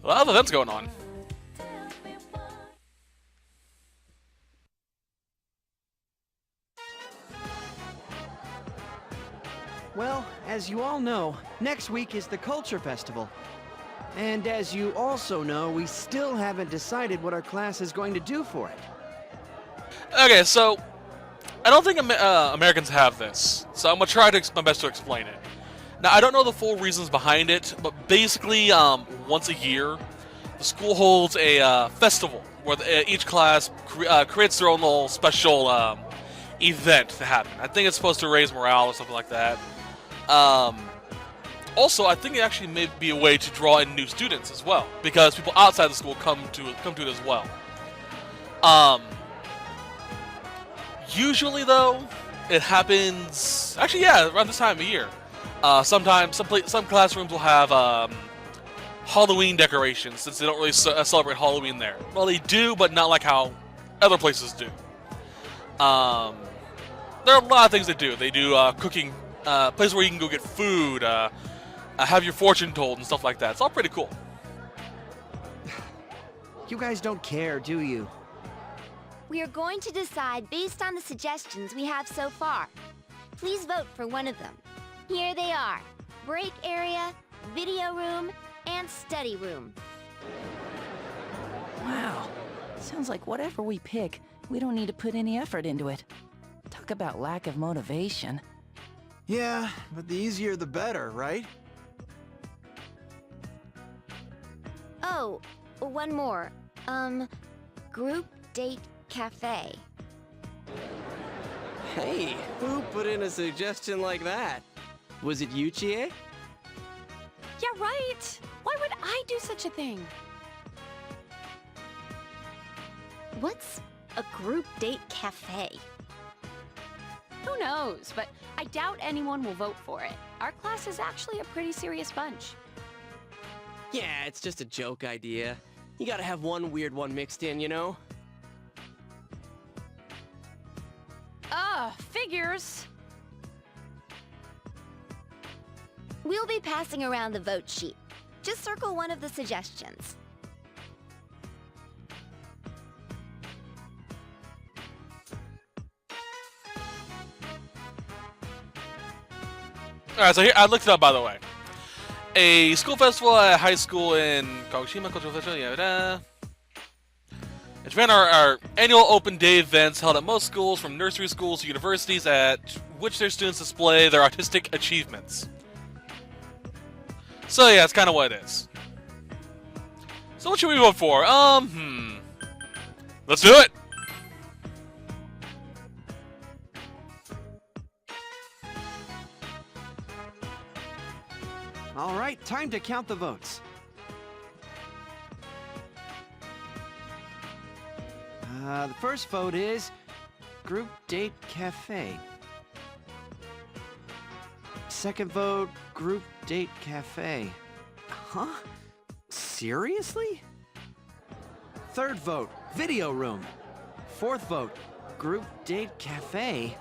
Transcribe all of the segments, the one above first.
A lot of events going on. Well, as you all know, next week is the Culture Festival. And as you also know, we still haven't decided what our class is going to do for it. Okay, so I don't think Americans have this, so I'm gonna try to my best to explain it. Now, I don't know the full reasons behind it, but basically, once a year, the school holds a festival where each class creates their own little special event to happen. I think it's supposed to raise morale or something like that. Also, I think it actually may be a way to draw in new students as well, because people outside the school come to it as well. Usually, though, it happens actually, yeah, around this time of year. Sometimes some classrooms will have Halloween decorations, since they don't really celebrate Halloween there. Well, they do, but not like how other places do. There are a lot of things they do. They do cooking, places where you can go get food, have your fortune told, and stuff like that. It's all pretty cool. You guys don't care, do you? We are going to decide based on the suggestions we have so far. Please vote for one of them. Here they are: break area, video room, and study room. Wow. Sounds like whatever we pick, we don't need to put any effort into it. Talk about lack of motivation. Yeah, but the easier the better, right? Oh, one more. Group date cafe. Hey, who put in a suggestion like that? Was it you, Chie? Yeah, right. Why would I do such a thing? What's a group date cafe? Who knows, but I doubt anyone will vote for it. Our class is actually a pretty serious bunch. Yeah, it's just a joke idea. You gotta have one weird one mixed in, you know? Figures. We'll be passing around the vote sheet. Just circle one of the suggestions. Alright, so here, I looked it up, by the way. A school festival at a high school in Kagoshima Cultural Festival, yeah. In Japan are our annual open day events held at most schools, from nursery schools to universities, at which their students display their artistic achievements. So yeah, it's kind of what it is. So what should we vote for? Let's do it! All right, time to count the votes. The first vote is Group Date Cafe. Second vote, Group Date Cafe. Huh? Seriously? Third vote, Video Room. Fourth vote, Group Date Cafe.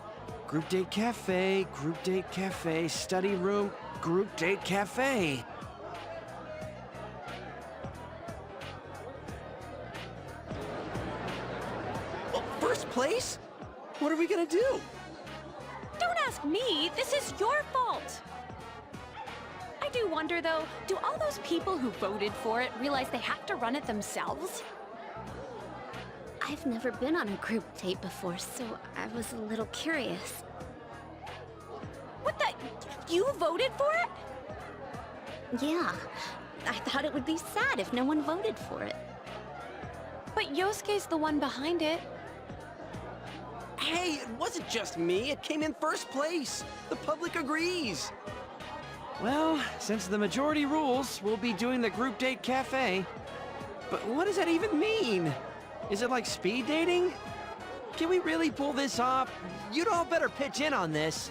Group Date Cafe, Group Date Cafe, Study Room, Group Date Cafe. First place? What are we gonna do? Don't ask me. This is your fault. I do wonder, though, do all those people who voted for it realize they have to run it themselves? I've never been on a group date before, so I was a little curious. What the? You voted for it? Yeah, I thought it would be sad if no one voted for it. But Yosuke's the one behind it. Hey, it wasn't just me. It came in first place. The public agrees. Well, since the majority rules, we'll be doing the Group Date Cafe. But what does that even mean? Is it like speed dating? Can we really pull this off? You'd all better pitch in on this.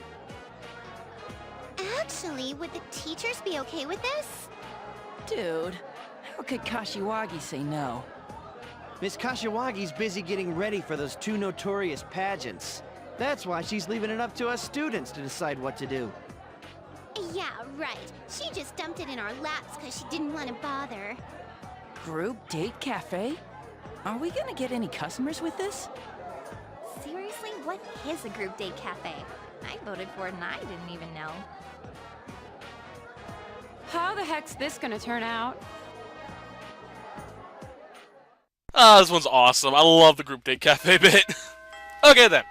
Actually, would the teachers be okay with this? Dude, how could Kashiwagi say no? Miss Kashiwagi's busy getting ready for those two notorious pageants. That's why she's leaving it up to us students to decide what to do. Yeah, right. She just dumped it in our laps because she didn't want to bother. Group date cafe? Are we gonna get any customers with this? Seriously, what is a group date cafe? I voted for it and I didn't even know. How the heck's this gonna turn out? Ah, this one's awesome. I love the group date cafe bit. Okay then.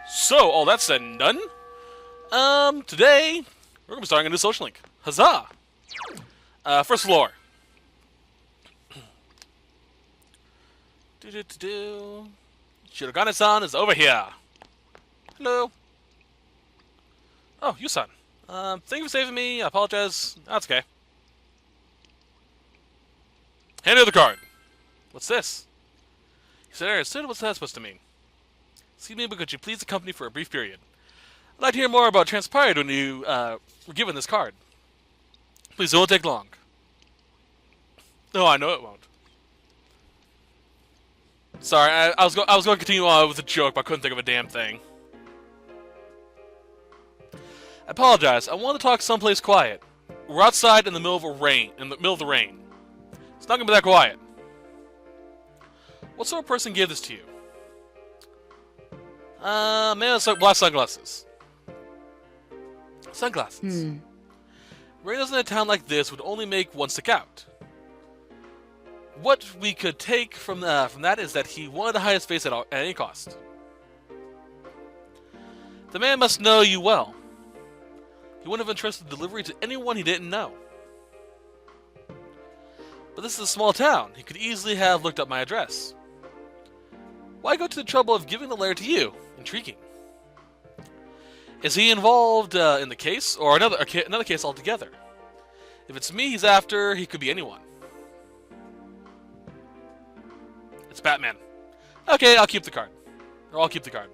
So, all that said and done. Today we're gonna be starting a new social link. Huzzah! First floor. Shirogane-san is over here. Hello. Oh, you-san. Thank you for saving me. I apologize. That's okay. Hand over the card. What's this? He said, understood. What's that supposed to mean? Excuse me, but could you please accompany for a brief period? I'd like to hear more about what transpired when you were given this card. Please, it won't take long. No, I know it won't. Sorry, I was going to continue on with a joke, but I couldn't think of a damn thing. I apologize. I want to talk someplace quiet. We're outside in the middle of the rain. It's not gonna be that quiet. What sort of person gave this to you? Man with black sunglasses. Sunglasses. Rain in a town like this would only make one stick out. What we could take from that is that he wanted to hide his face at any cost. The man must know you well. He wouldn't have entrusted delivery to anyone he didn't know. But this is a small town. He could easily have looked up my address. Why go to the trouble of giving the letter to you? Intriguing. Is he involved in the case, or another case altogether? If it's me he's after, he could be anyone. It's Batman. Okay, I'll keep the card. Or I'll keep the card.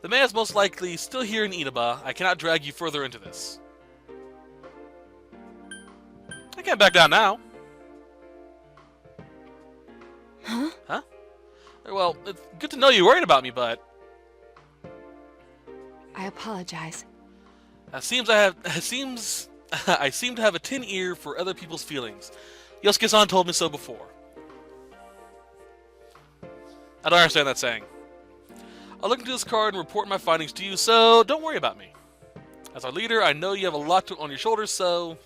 The man is most likely still here in Inaba. I cannot drag you further into this. I can't back down now. Huh? Huh? Well, it's good to know you're worried about me, but... I apologize. I seem to have a tin ear for other people's feelings. Yosuke-san told me so before. I don't understand that saying. I'll look into this card and report my findings to you, so don't worry about me. As our leader, I know you have a lot on your shoulders, so...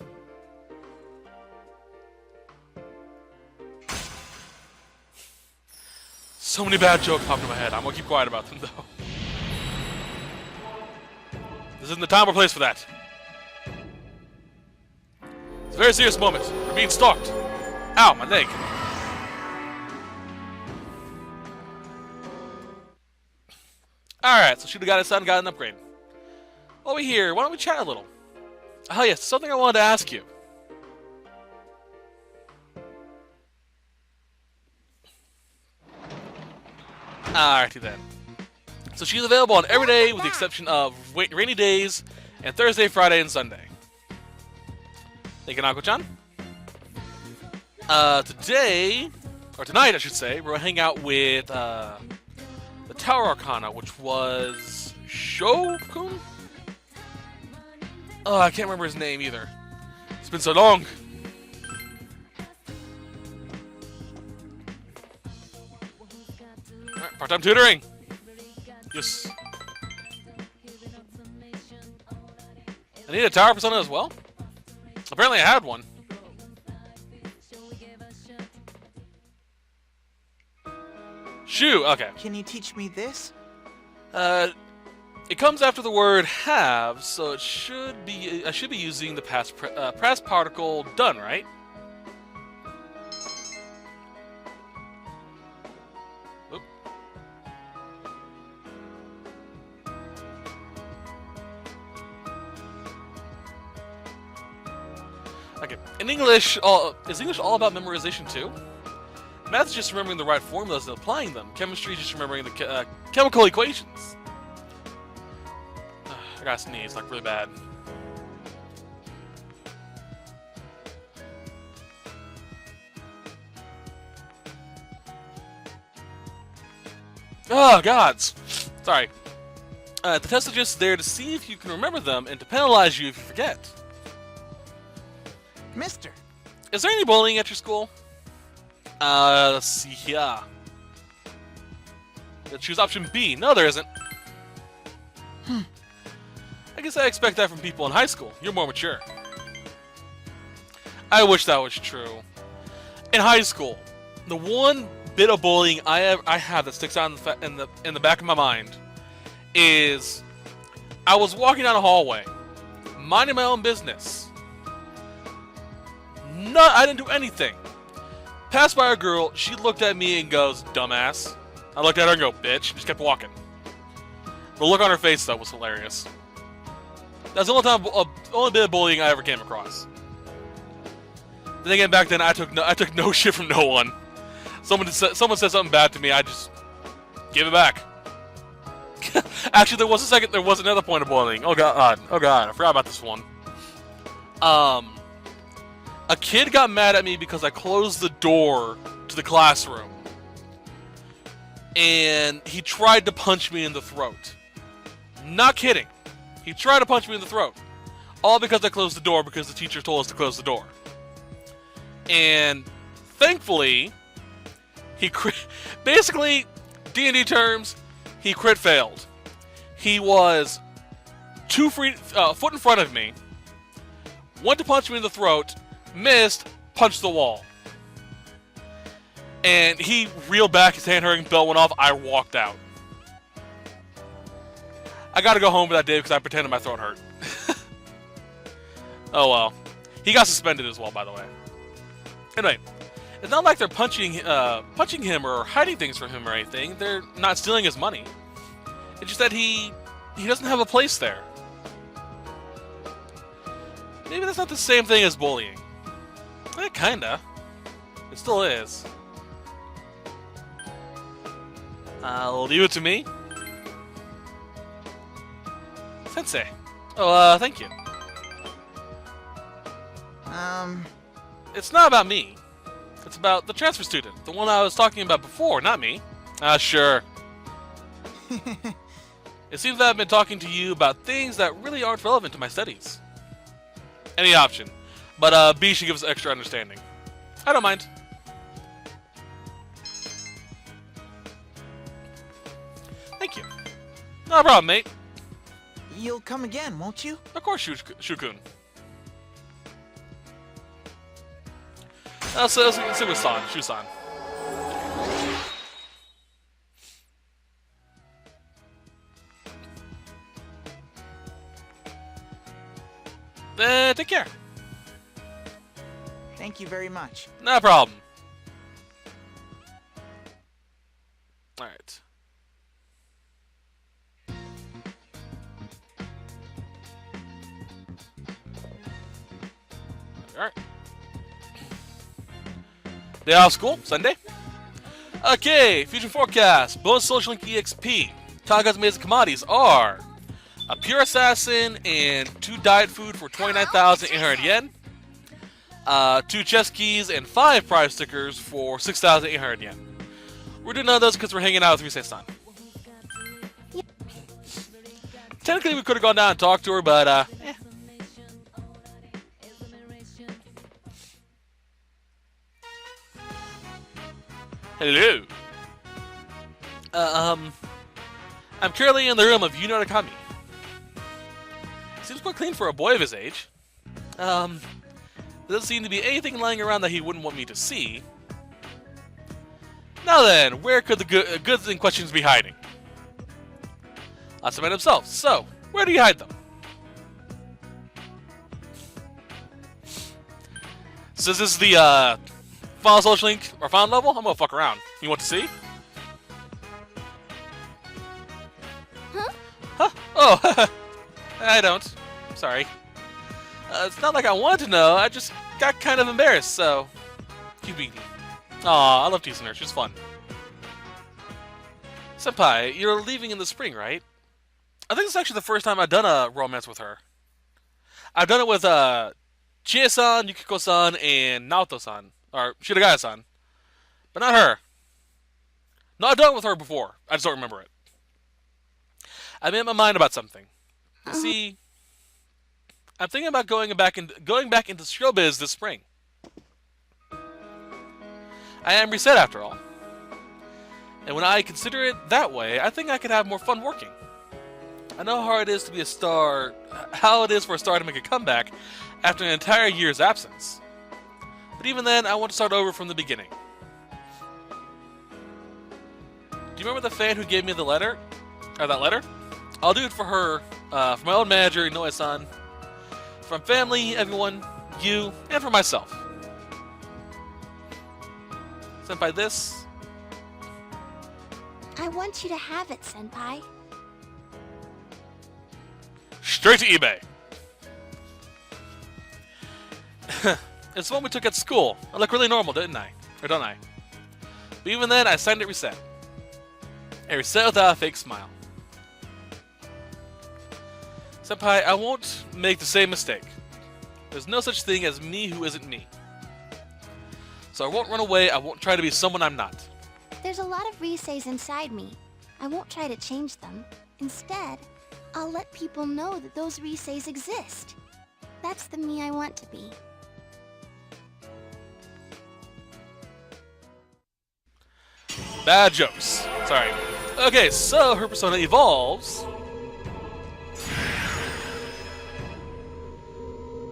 So many bad jokes popped in my head. I'm gonna keep quiet about them, though. This isn't the time or place for that. It's a very serious moment. We're being stalked. Ow, my leg. Alright, so Shirogane-san got an upgrade. While we're here, why don't we chat a little? Oh yes, something I wanted to ask you. Alrighty then. So she's available on every day with the exception of rainy days and Thursday, Friday, and Sunday. Thank you, Nako-chan. Today, or tonight I should say, we're going to hang out with the Tower Arcana, which was Shokun? Oh, I can't remember his name either. It's been so long. Alright, part-time tutoring. Yes. I need a tower persona as well? Apparently I had one. Shoo, okay. Can you teach me this? It comes after the word have, so it should be. I should be using the past particle done, right? Oop. Okay. In English, is English all about memorization too? Math is just remembering the right formulas and applying them. Chemistry is just remembering the chemical equations. I gotta sneeze, like really bad. Oh, gods! Sorry. The test is just there to see if you can remember them and to penalize you if you forget. Mister! Is there any bullying at your school? Let's see here. Let's choose option B. No, there isn't. I guess I expect that from people in high school. You're more mature. I wish that was true. In high school, the one bit of bullying I have that sticks out in the back of my mind is I was walking down a hallway, minding my own business. I didn't do anything. Passed by a girl, she looked at me and goes, "Dumbass." I looked at her and go, "Bitch," and just kept walking. The look on her face, though, was hilarious. That's the only bit of bullying I ever came across. Then again, back then I took no shit from no one. Someone said something bad to me, I just give it back. Actually, there was another point of bullying. Oh god, I forgot about this one. A kid got mad at me because I closed the door to the classroom, and he tried to punch me in the throat. Not kidding. He tried to punch me in the throat. All because I closed the door because the teacher told us to close the door. And thankfully, basically, D&D terms, he crit failed. He was 2 feet, foot in front of me, went to punch me in the throat, missed, punched the wall. And he reeled back, his hand hurting, bell went off, I walked out. I gotta go home for that day because I pretended my throat hurt. Oh well. He got suspended as well, by the way. Anyway, it's not like they're punching him or hiding things from him or anything. They're not stealing his money. It's just that he doesn't have a place there. Maybe that's not the same thing as bullying. Kinda. It still is. Leave it to me. Sensei. Oh, thank you. It's not about me. It's about the transfer student. The one I was talking about before, not me. Sure. It seems that I've been talking to you about things that really aren't relevant to my studies. Any option. But, B should give us extra understanding. I don't mind. Thank you. No problem, mate. You'll come again, won't you? Of course, Shukun. Let's see with San. Shusan. Take care. Thank you very much. No problem. Alright. Alright. Day off school, Sunday. Okay, future forecast. Bonus social link EXP. Kaga's amazing commodities are a pure assassin and 2 diet food for 29,800 yen. 2 chess keys and 5 prize stickers for 6,800 yen. We're doing none of those because we're hanging out with Rise-san. Technically, we could have gone down and talked to her, but Hello. I'm currently in the room of Yuno Nakami. Seems quite clean for a boy of his age. There doesn't seem to be anything lying around that he wouldn't want me to see. Now then, where could the goods in questions be hiding? Ask the man himself. So, where do you hide them? Since this is the final social link or final level, I'm gonna fuck around. You want to see? Huh? Oh, I don't. Sorry. It's not like I wanted to know. I just got kind of embarrassed, so keep eating. Aw, I love teasing her. She's fun. Senpai, you're leaving in the spring, right? I think it's actually the first time I've done a romance with her. I've done it with Chie-san, Yukiko-san, and Naoto-san. Or Shiragaya-san. But not her. No, I've done it with her before. I just don't remember it. I made my mind about something. See, I'm thinking about going back into showbiz this spring. I am reset after all. And when I consider it that way, I think I could have more fun working. I know how it is to be a star, how it is for a star to make a comeback after an entire year's absence. But even then, I want to start over from the beginning. Do you remember the fan who gave me the letter? Or that letter? I'll do it for her, for my old manager, Inoue-san, from family, everyone, you, and for myself. Senpai, this. I want you to have it, Senpai. Straight to eBay. It's the one we took at school. I look really normal, didn't I? Or don't I? But even then, I signed it reset. A reset without a fake smile. Senpai, I won't make the same mistake. There's no such thing as me who isn't me. So I won't run away, I won't try to be someone I'm not. There's a lot of Riseis inside me. I won't try to change them. Instead, I'll let people know that those Riseis exist. That's the me I want to be. Bad jokes. Sorry. Okay, so her persona evolves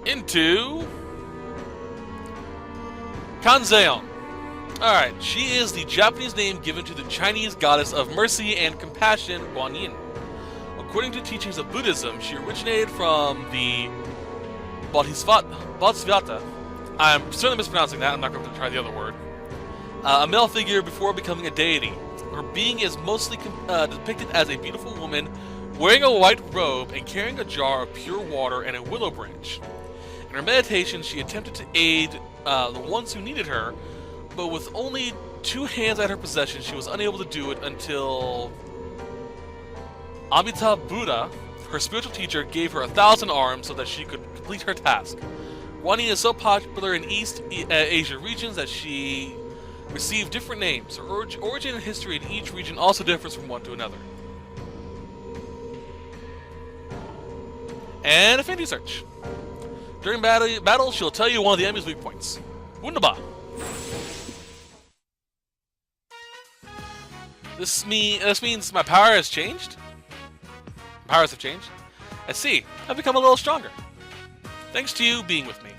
into Kanzeon. Alright, she is the Japanese name given to the Chinese goddess of mercy and compassion, Guanyin. According to teachings of Buddhism, she originated from the Bodhisattva. I'm certainly mispronouncing that, I'm not going to try the other word. A male figure before becoming a deity. Her being is mostly depicted as a beautiful woman wearing a white robe and carrying a jar of pure water and a willow branch. In her meditation, she attempted to aid the ones who needed her, but with only 2 hands at her possession, she was unable to do it until Amitabha Buddha, her spiritual teacher, gave her 1,000 arms so that she could complete her task. Guanyin is so popular in East Asia regions that she received different names. Her origin and history in each region also differs from one to another. And affinity search. During battle, she'll tell you one of the enemy's weak points. Wunderbar. This means my power has changed? Powers have changed? I see. I've become a little stronger. Thanks to you being with me.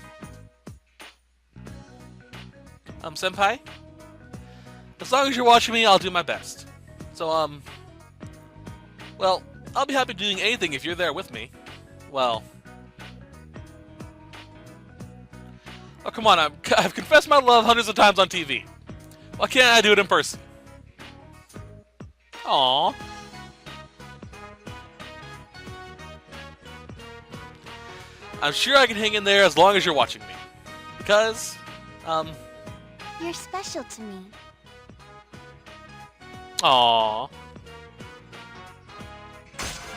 Senpai? As long as you're watching me, I'll do my best. So, well, I'll be happy doing anything if you're there with me. Well... Oh, come on, I've confessed my love hundreds of times on TV. Why can't I do it in person? Aww. I'm sure I can hang in there as long as you're watching me. Because, You're special to me. aww.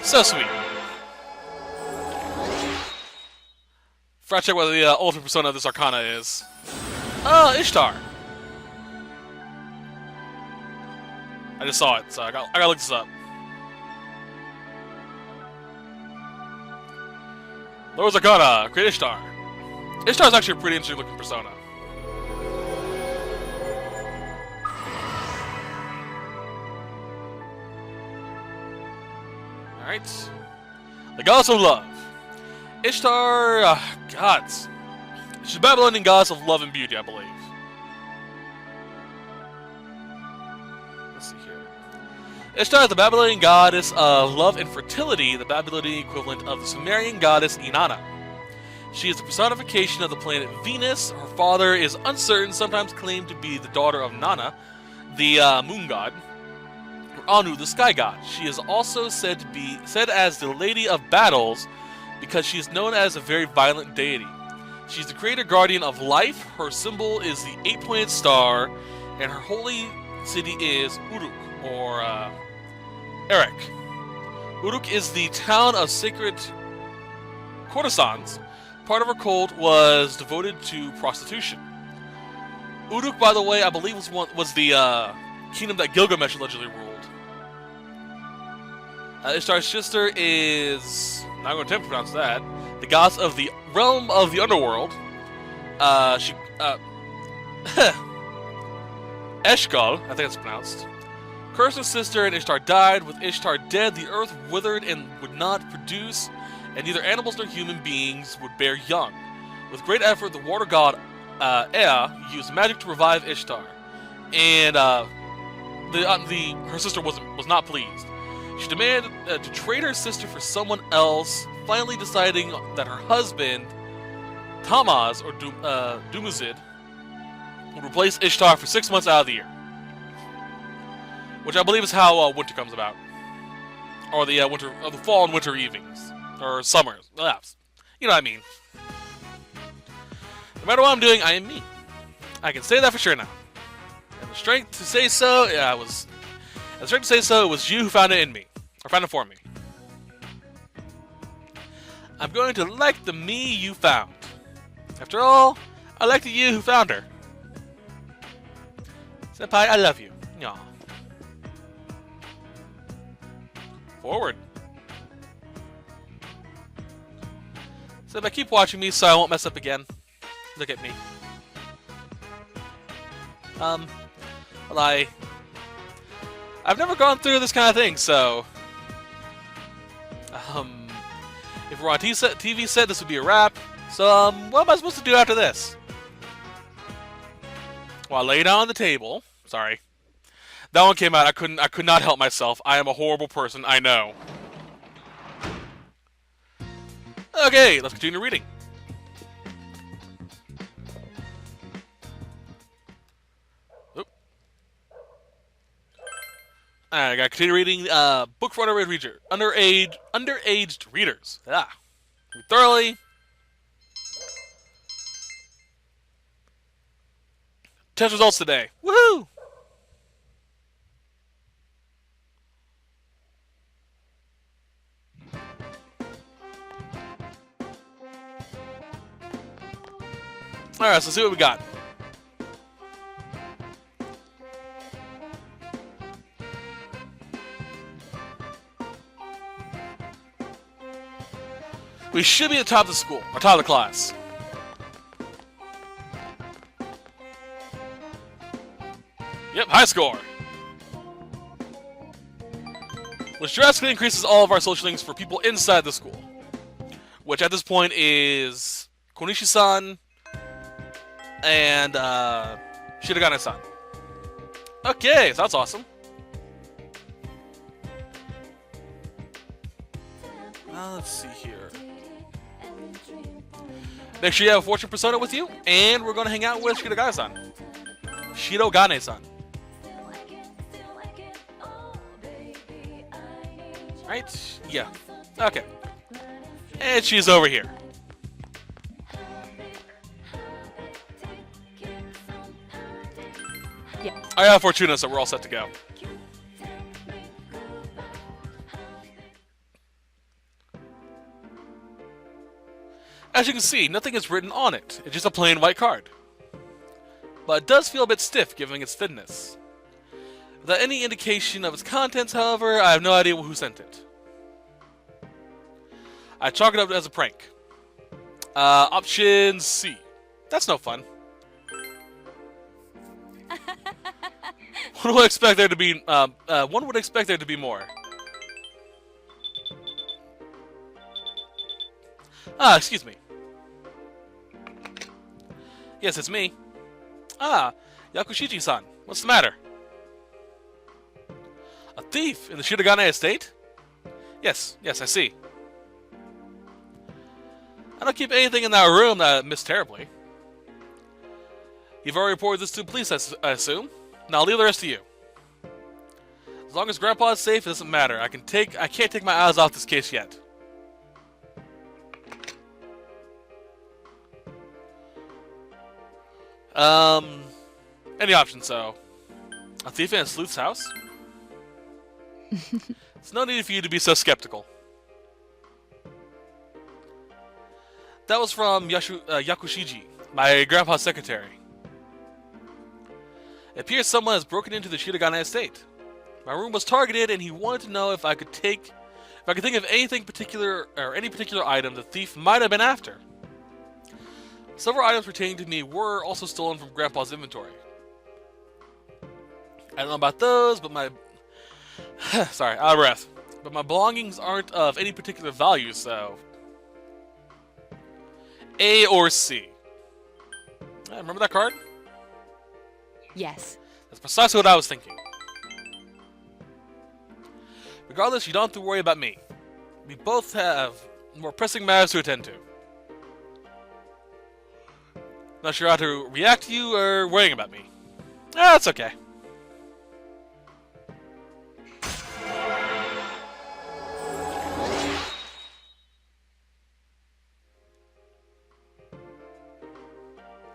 So sweet. Forgot to check what the ultimate persona of this Arcana is. Oh, Ishtar. I just saw it, so I gotta look this up. Lord's Arcana, create Ishtar. Ishtar is actually a pretty interesting looking persona. Alright. The goddess of love. Ishtar, gods. She's a Babylonian goddess of love and beauty, I believe. Let's see here. Ishtar is the Babylonian goddess of love and fertility, the Babylonian equivalent of the Sumerian goddess Inanna. She is the personification of the planet Venus. Her father is uncertain, sometimes claimed to be the daughter of Nana, the moon god, or Anu, the sky god. She is also said as the Lady of Battles because she is known as a very violent deity. She's the creator guardian of life. Her symbol is the 8-pointed star, and her holy city is Uruk, or Erech. Uruk is the town of sacred courtesans. Part of her cult was devoted to prostitution. Uruk, by the way, I believe was the kingdom that Gilgamesh allegedly ruled. Ishtar's sister is, I'm not going to attempt to pronounce that, the goddess of the realm of the underworld. Eshkol, I think that's pronounced, cursed her sister and Ishtar died. With Ishtar dead, the earth withered and would not produce, and neither animals nor human beings would bear young. With great effort, the water god Ea used magic to revive Ishtar, and her sister was not pleased. She demanded to trade her sister for someone else, finally deciding that her husband, Tamaz, or Dumuzid, would replace Ishtar for 6 months out of the year. Which I believe is how winter comes about. Or the the fall and winter evenings. Or summers. You know what I mean. No matter what I'm doing, I am me. I can say that for sure now. And the strength to say so, it was you who found it in me. Or found it for me. I'm going to like the me you found. After all, I like the you who found her. Senpai, I love you. Aw. Forward. Senpai, keep watching me so I won't mess up again. Look at me. Well, I've never gone through this kind of thing, so... if we're on TV set, this would be a wrap. So, what am I supposed to do after this? Well, I lay down on the table. Sorry. That one came out. I could not help myself. I am a horrible person, I know. Okay, let's continue reading. Oop. Alright, I gotta continue reading book for underaged readers. Read thoroughly. Test results today. Woohoo! Alright, so let's see what we got. We should be at the top of the school, or top of the class. Yep, high score. Which drastically increases all of our social links for people inside the school. Which at this point is Konishi-san and Shirogane-san. Okay, so that's awesome. Let's see here. Make sure you have a fortune persona with you, and we're going to hang out with Shirogane-san. Shirogane-san. Right? Yeah. Okay. And she's over here. Yeah. I have Fortuna, so we're all set to go. As you can see, nothing is written on it. It's just a plain white card. But it does feel a bit stiff, given its thinness. Without any indication of its contents, however, I have no idea who sent it. I chalk it up as a prank. Option C. That's no fun. One would expect there to be. One would expect there to be more. Excuse me. Yes, it's me. Yakushiji-san. What's the matter? A thief in the Shirogane estate? Yes, I see. I don't keep anything in that room that I missed terribly. You've already reported this to the police, I assume? Now I'll leave the rest to you. As long as Grandpa is safe, it doesn't matter. I can't take my eyes off this case yet. Any options, so. A thief in a sleuth's house? It's no need for you to be so skeptical. That was from Yakushiji, my grandpa's secretary. It appears someone has broken into the Shirogane estate. My room was targeted, and he wanted to know if I could think of anything particular or any particular item the thief might have been after. Several items pertaining to me were also stolen from Grandpa's inventory. I don't know about those, but my... Sorry, out of breath. But my belongings aren't of any particular value, so... A or C. Remember that card? Yes. That's precisely what I was thinking. Regardless, you don't have to worry about me. We both have more pressing matters to attend to. Not sure how to react to you or worrying about me. That's okay.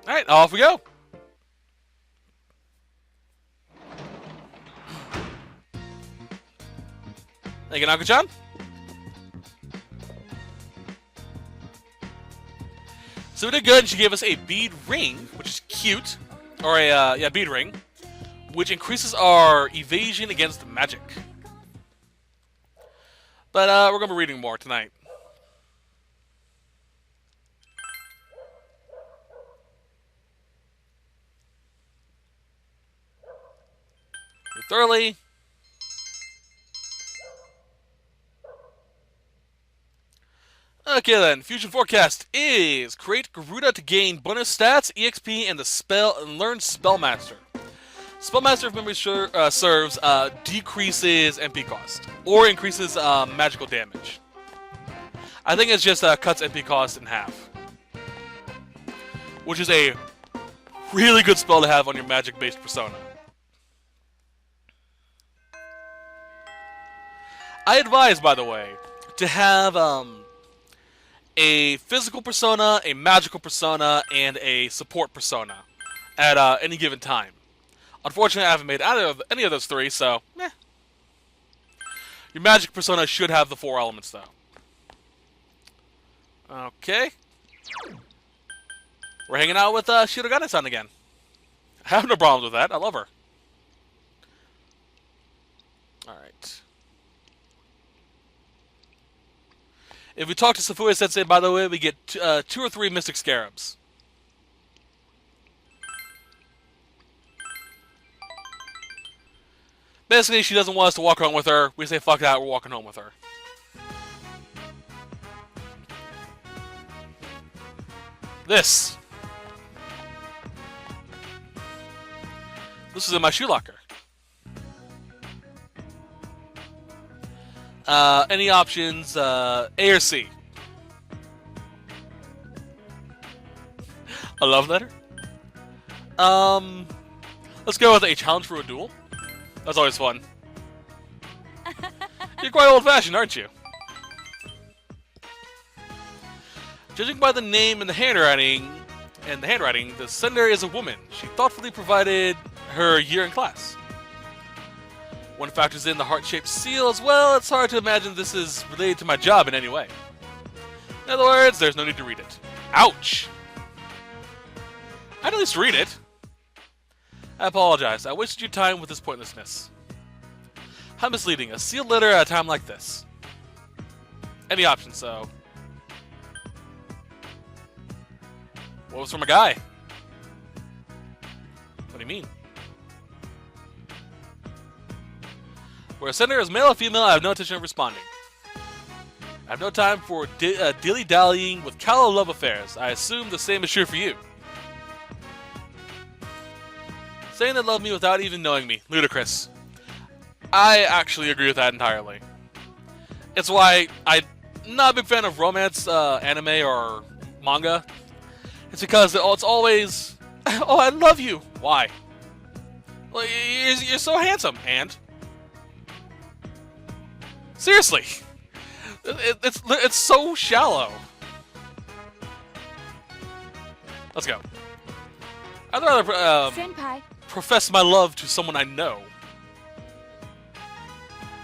Alright, off we go. Thank you, Nako-chan. So we did good. She gave us a bead ring, which is cute. Or a, bead ring. Which increases our evasion against magic. But, we're going to be reading more tonight. Read thoroughly. Okay then, Fusion Forecast is create Garuda to gain bonus stats, EXP, and learn Spellmaster. Spellmaster, if memory serves, decreases MP cost or increases magical damage. I think it's just cuts MP cost in half, which is a really good spell to have on your magic-based persona. I advise, by the way, to have a physical persona, a magical persona, and a support persona at any given time. Unfortunately, I haven't made any of those three, so meh. Your magic persona should have the 4 elements, though. Okay. We're hanging out with Shirogane-san again. I have no problems with that. I love her. Alright. If we talk to Safuya Sensei, by the way, we get 2 or 3 Mystic Scarabs. Basically, she doesn't want us to walk home with her. We say, fuck that, we're walking home with her. This. This is in my shoe locker. Any options, A or C? A love letter? Let's go with a challenge for a duel. That's always fun. You're quite old-fashioned, aren't you? Judging by the name and the handwriting, the sender is a woman. She thoughtfully provided her year in class. One factors in the heart-shaped seal as well. It's hard to imagine this is related to my job in any way. In other words, there's no need to read it. Ouch! I'd at least read it. I apologize. I wasted your time with this pointlessness. How misleading. A sealed letter at a time like this. Any options, so... What was from a guy? What do you mean? Where a sender is male or female, I have no intention of responding. I have no time for dilly-dallying with callow love affairs. I assume the same is true for you. Saying they love me without even knowing me. Ludicrous. I actually agree with that entirely. It's why I'm not a big fan of romance anime or manga. It's because it's always, oh, I love you. Why? Well, you're so handsome. And? Seriously. It's so shallow. Let's go. I'd rather Senpai. profess my love to someone I know.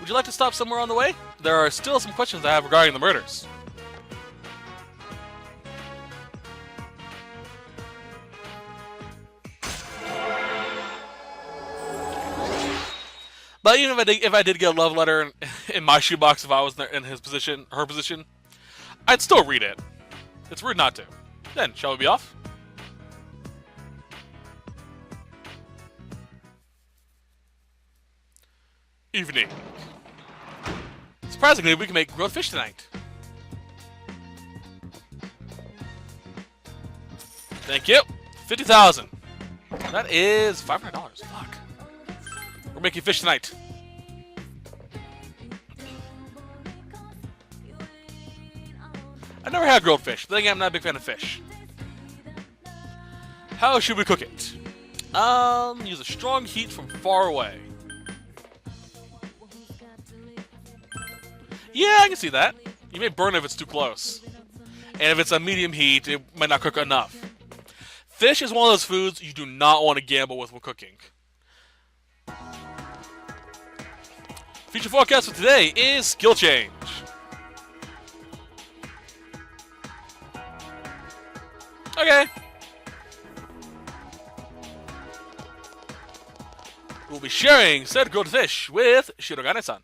Would you like to stop somewhere on the way? There are still some questions I have regarding the murders. But even if I did get a love letter in my shoebox, if I was in his position, her position, I'd still read it. It's rude not to. Then, shall we be off? evening. Surprisingly, we can make grilled fish tonight. Thank you. 50,000. That is $500. Fuck. We're making fish tonight. I never had grilled fish. Then again, I'm not a big fan of fish. How should we cook it? Use a strong heat from far away. Yeah, I can see that. You may burn if it's too close. And if it's a medium heat, it might not cook enough. Fish is one of those foods you do not want to gamble with when cooking. Future forecast for today is skill change. Okay. We'll be sharing said grilled fish with Shirogane-san.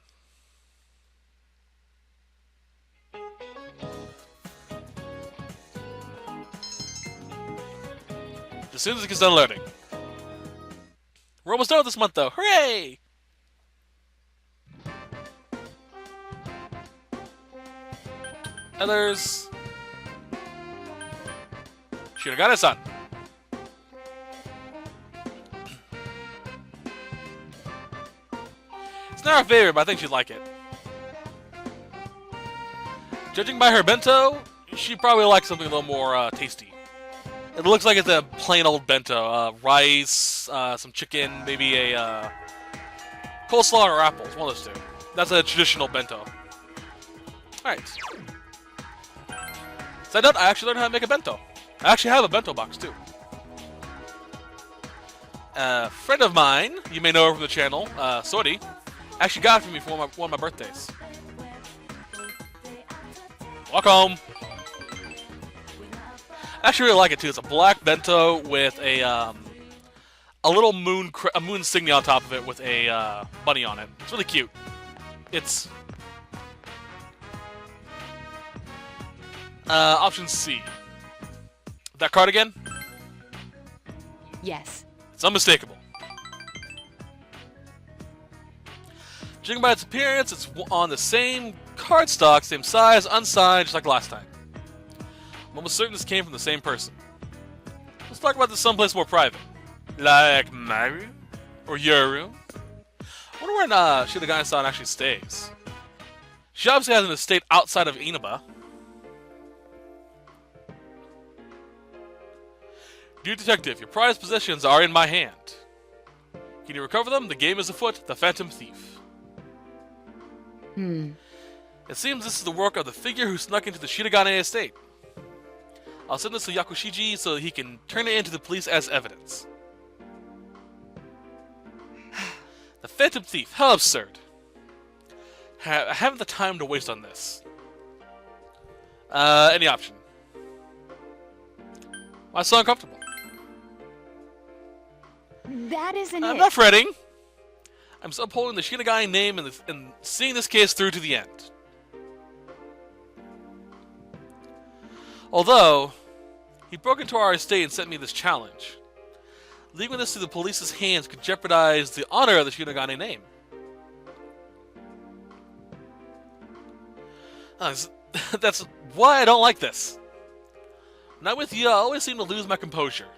As soon as it gets done loading. We're almost done with this month, though. Hooray! Others. Shirogane-san. It's not her favorite, but I think she'd like it. Judging by her bento, she probably likes something a little more tasty. It looks like it's a plain old bento. Rice, some chicken, maybe a coleslaw or apples. One of those two. That's a traditional bento. Alright. Side note, I actually learned how to make a bento. I actually have a bento box, too. A friend of mine, you may know her from the channel, Sori, actually got it for me for one of my birthdays. Welcome! I actually really like it, too. It's a black bento with a little moon insignia on top of it with a bunny on it. It's really cute. It's... option C. That card again? Yes. It's unmistakable. Judging by its appearance, it's on the same cardstock, same size, unsigned, just like last time. I'm almost certain this came from the same person. Let's talk about this someplace more private. Like my room? Or your room? I wonder where Shirogane-san actually stays. She obviously has an estate outside of Inaba. Dear Detective, your prized possessions are in my hand. Can you recover them? The game is afoot. The Phantom Thief. It seems this is the work of the figure who snuck into the Shirogane estate. I'll send this to Yakushiji so he can turn it into the police as evidence. The Phantom Thief. How absurd. I haven't the time to waste on this. Any option. Why so uncomfortable? That isn't I'm it. not fretting. I'm just upholding the Shirogane name and seeing this case through to the end. Although, he broke into our estate and sent me this challenge. Leaving this to the police's hands could jeopardize the honor of the Shirogane name. That's why I don't like this. When I'm with you, I always seem to lose my composure.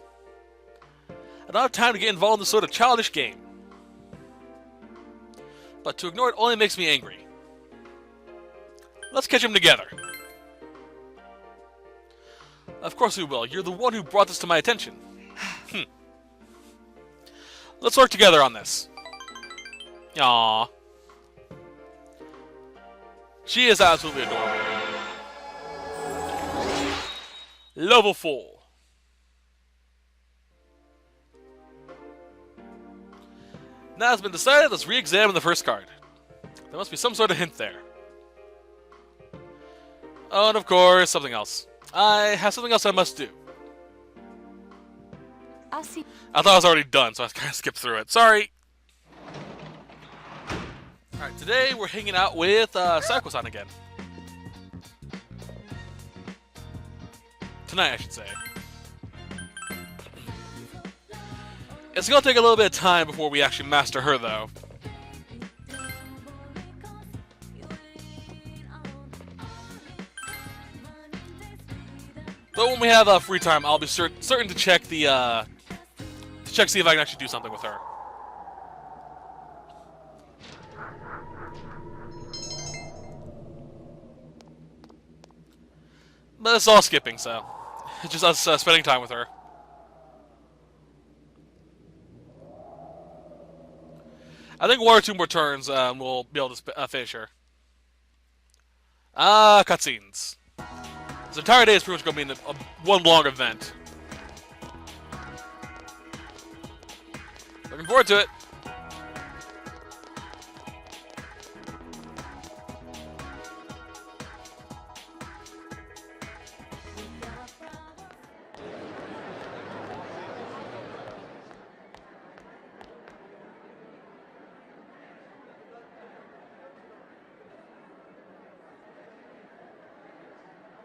I don't have time to get involved in this sort of childish game. But to ignore it only makes me angry. Let's catch him together. Of course we will. You're the one who brought this to my attention. Let's work together on this. Aww. She is absolutely adorable. Level 4. Now it's been decided, let's re-examine the first card. There must be some sort of hint there. Oh, and of course, something else. I have something else I must do. I'll see. I thought I was already done, so I kind of skipped through it. Sorry. Alright, today we're hanging out with Sayako-san again. Tonight, I should say. It's gonna take a little bit of time before we actually master her, though. But when we have free time, I'll be certain to check the see if I can actually do something with her. But it's all skipping, so it's just us spending time with her. I think one or two more turns we'll be able to finish her. Cutscenes. This entire day is pretty much going to be one long event. Looking forward to it.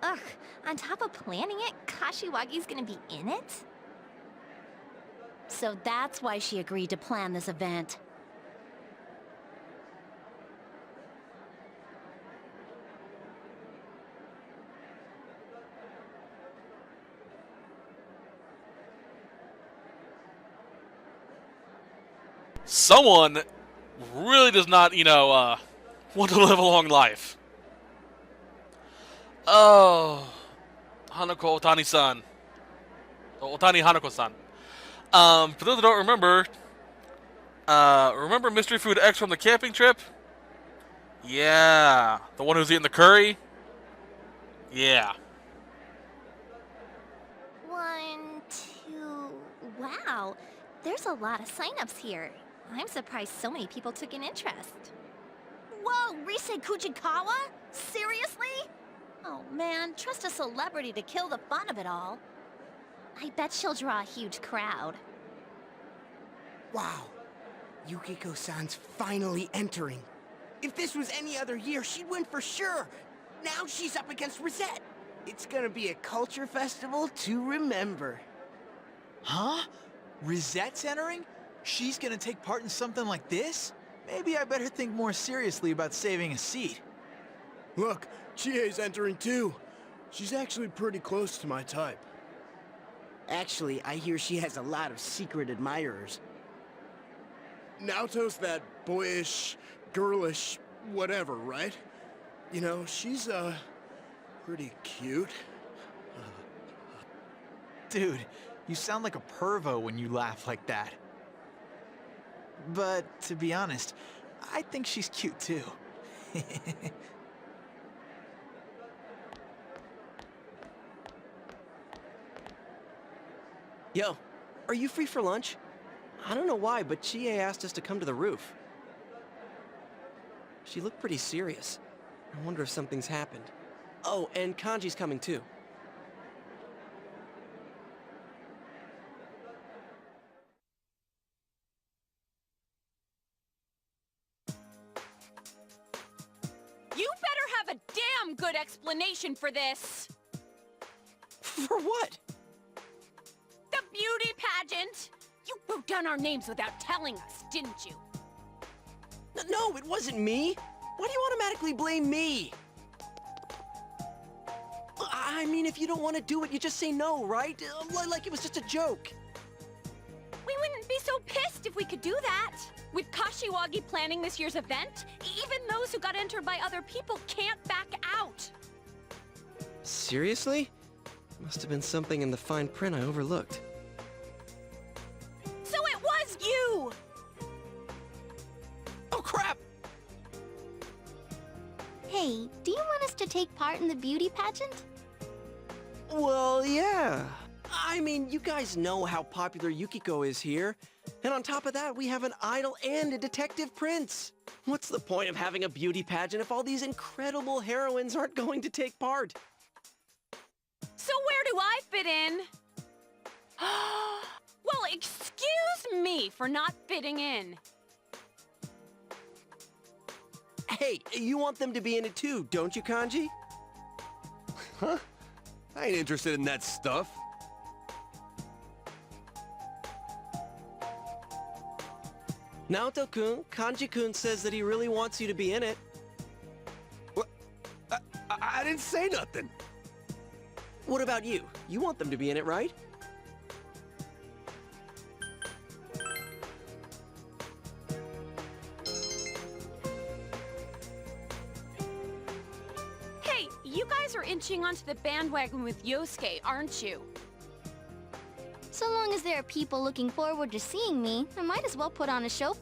Ugh, on top of planning it, Kashiwagi's gonna be in it? So that's why she agreed to plan this event. Someone really does not, want to live a long life. Oh, Hanako Otani-san. Otani Hanako-san. For those that don't remember, remember Mystery Food X from the camping trip? Yeah. The one who's eating the curry? Yeah. 1, 2... Wow, there's a lot of signups here. I'm surprised so many people took an interest. Whoa, Rise Kujikawa? Seriously? Oh man, trust a celebrity to kill the fun of it all. I bet she'll draw a huge crowd. Wow. Yukiko-san's finally entering. If this was any other year, she'd win for sure. Now she's up against Rosette. It's gonna be a culture festival to remember. Huh? Rosette's entering? She's gonna take part in something like this? Maybe I better think more seriously about saving a seat. Look, Chie's entering too. She's actually pretty close to my type. Actually, I hear she has a lot of secret admirers. Naoto's that boyish, girlish, whatever, right? You know, she's, pretty cute. Dude, you sound like a pervo when you laugh like that. But, to be honest, I think she's cute too. Yo, are you free for lunch? I don't know why, but Chie asked us to come to the roof. She looked pretty serious. I wonder if something's happened. Oh, and Kanji's coming too. You better have a damn good explanation for this! For what? The beauty pageant! You wrote down our names without telling us, didn't you? No, it wasn't me. Why do you automatically blame me? I mean, if you don't want to do it, you just say no, right? Like it was just a joke. We wouldn't be so pissed if we could do that. With Kashiwagi planning this year's event, even those who got entered by other people can't back out. Seriously? Must have been something in the fine print I overlooked. So it was you! Oh, crap! Hey, do you want us to take part in the beauty pageant? Well, yeah. I mean, you guys know how popular Yukiko is here. And on top of that, we have an idol and a detective prince. What's the point of having a beauty pageant if all these incredible heroines aren't going to take part? So where do I fit in? Well, excuse me for not fitting in. Hey, you want them to be in it too, don't you, Kanji? Huh? I ain't interested in that stuff. Naoto-kun, Kanji-kun says that he really wants you to be in it. What? I didn't say nothing. What about you? You want them to be in it, right? Hey, you guys are inching onto the bandwagon with Yosuke, aren't you? So long as there are people looking forward to seeing me, I might as well put on a show